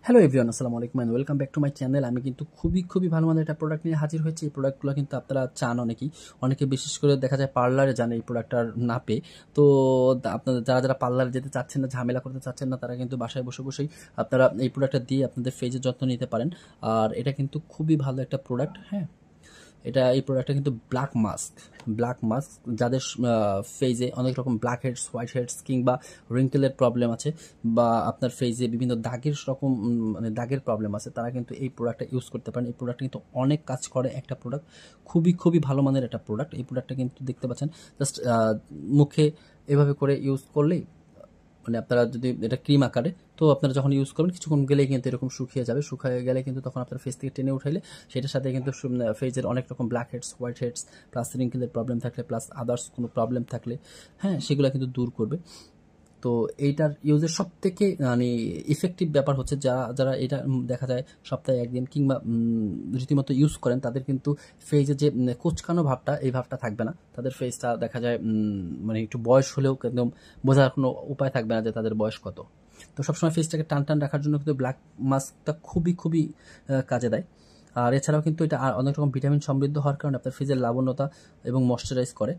Hello everyone, আসসালামু আলাইকুম and welcome back to my channel. আমি কিন্তু খুবই ভালো মানের একটা প্রোডাক্ট নিয়ে হাজির হয়েছি। এই প্রোডাক্টগুলো কিন্তু আপনারা চান অনেকে বিশেষ করে দেখা যায় পার্লারে যান এই প্রোডাক্টটার না পেয়ে। তো আপনাদের যারা পার্লারে যেতে চাচ্ছেন না, ঝামেলা করতে চাচ্ছেন না, তারা কিন্তু বাসায় বসেই আপনারা এই প্রোডাক্টটা দিয়ে আপনাদের ফেজের যত্ন নিতে পারেন। আর এটা কিন্তু খুবই ভালো একটা প্রোডাক্ট। হ্যাঁ, এই প্রোডাক্টটা কিন্তু ব্ল্যাক মাস্ক যাদের ফেজে অনেক রকম ব্ল্যাক হেডস, হোয়াইট হেডস কিংবা রিঙ্কেলের প্রবলেম আছে, বা আপনার ফেজে বিভিন্ন দাগের রকম মানে দাগের প্রবলেম আছে, তারা কিন্তু এই প্রোডাক্টটা ইউজ করতে পারেন। এই প্রোডাক্টটা কিন্তু অনেক কাজ করে একটা প্রোডাক্ট, খুবই ভালো মানের একটা প্রোডাক্ট। এই প্রোডাক্টটা কিন্তু দেখতে পাচ্ছেন জাস্ট মুখে এভাবে করে ইউজ করলেই, মানে আপনারা যদি এটা ক্রিম আকারে, তো আপনারা যখন ইউজ করবেন কিছুক্ষণ গেলেই কিন্তু এরকম শুকিয়ে যাবে। শুকিয়ে গেলে কিন্তু তখন আপনার ফেস থেকে টেনে উঠাইলে সেটার সাথে কিন্তু ফেসের অনেক রকম blackheads, whiteheads, plus রিঙ্কেলের প্রবলেম থাকলে, প্লাস আদার্স কোনো প্রবলেম থাকলে, হ্যাঁ, সেগুলো কিন্তু দূর করবে। তো এইটার ইউজের সব থেকে মানে ইফেক্টিভ ব্যাপার হচ্ছে যারা এটা দেখা যায় সপ্তাহে একদিন কিংবা রীতিমতো ইউজ করেন, তাদের কিন্তু ফেজে যে কোচকানো ভাবটা, এই ভাবটা থাকবে না। তাদের ফেসটা দেখা যায় মানে একটু বয়স হলেও একদম বোঝার কোনো উপায় থাকবে না যে তাদের বয়স কত। তো সবসময় ফেসটাকে টান রাখার জন্য কিন্তু ব্ল্যাক মাস্কটা খুবই কাজে দেয়। আর এছাড়াও কিন্তু এটা অনেক রকম ভিটামিন সমৃদ্ধ হওয়ার কারণে আপনার ফেসের লাবণ্যতা এবং ময়শ্চারাইজ করে।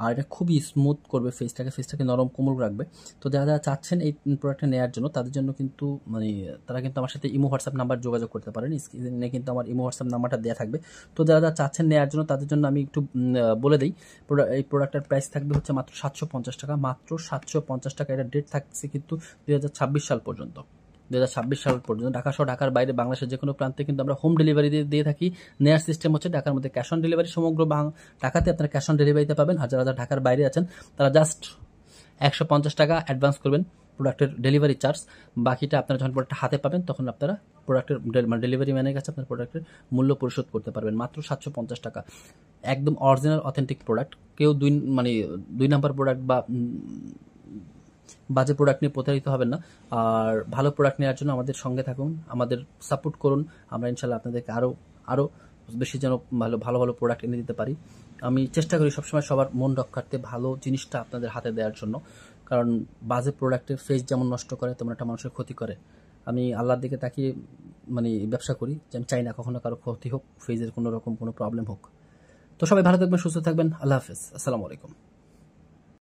আর এটা খুবই স্মুথ করবে ফেসটাকে নরম কোমল রাখবে। তো যারা চাচ্ছেন এই প্রোডাক্টটা নেওয়ার জন্য, তাদের জন্য কিন্তু মানে তারা কিন্তু আমার সাথে ইমো হোয়াটসঅ্যাপ নাম্বার যোগাযোগ করতে পারেন। স্ক্রিনে কিন্তু আমার ইমো হোয়াটসঅ্যাপ নাম্বারটা দেওয়া থাকবে। তো যারা চাচ্ছেন নেওয়ার জন্য, তাদের জন্য আমি একটু বলে দিই। এই প্রোডাক্টের প্রাইস থাকবে হচ্ছে মাত্র 750 টাকা, মাত্র 750 টাকা। এটা ডেট থাকছে কিন্তু 2026 সাল পর্যন্ত। 2026 সাল পর্যন্ত ঢাকা সহ ঢাকার বাইরে বাংলাদেশের যে কোনো প্রান্তে কিন্তু আমরা হোম ডেলিভারি দিয়ে থাকি। নেয়ার সিস্টেম হচ্ছে ঢাকার মধ্যে ক্যাশ অন ডেলিভারি, সমগ্র ঢাকাতে আপনারা ক্যাশ অন ডেলিভারিতে পাবেন। আর যারা ঢাকার বাইরে আছেন, তারা জাস্ট 150 টাকা অ্যাডভান্স করবেন প্রোডাক্টের ডেলিভারি চার্জ। বাকিটা আপনারা যখন প্রোডাক্টটা হাতে পাবেন, তখন আপনারা প্রোডাক্টের ডেলিভারি ম্যানের কাছে আপনার প্রোডাক্টের মূল্য পরিশোধ করতে পারবেন মাত্র 750 টাকা। একদম অরিজিনাল অথেন্টিক প্রোডাক্ট। কেউ দুই নাম্বার প্রোডাক্ট বা বাজে প্রোডাক্ট নিয়ে প্রতারিত হবেন না। আর ভালো প্রোডাক্ট নেওয়ার জন্য আমাদের সঙ্গে থাকুন, আমাদের সাপোর্ট করুন। আমরা ইনশাল্লাহ আপনাদেরকে আরও বেশি যেন ভালো প্রোডাক্ট এনে দিতে পারি। আমি চেষ্টা করি সবসময় সবার মন রক্ষার্থে ভালো জিনিসটা আপনাদের হাতে দেওয়ার জন্য, কারণ বাজে প্রোডাক্টের ফেস যেমন নষ্ট করে, তেমন একটা মানুষের ক্ষতি করে। আমি আল্লাহর দিকে তাকিয়ে মানে ব্যবসা করি, যে আমি চাই না কখনো কারো ক্ষতি হোক, ফেজের কোনো রকম কোনো প্রবলেম হোক। তো সবাই ভালো থাকবেন, সুস্থ থাকবেন। আল্লাহ হাফেজ, আসসালামু আলাইকুম।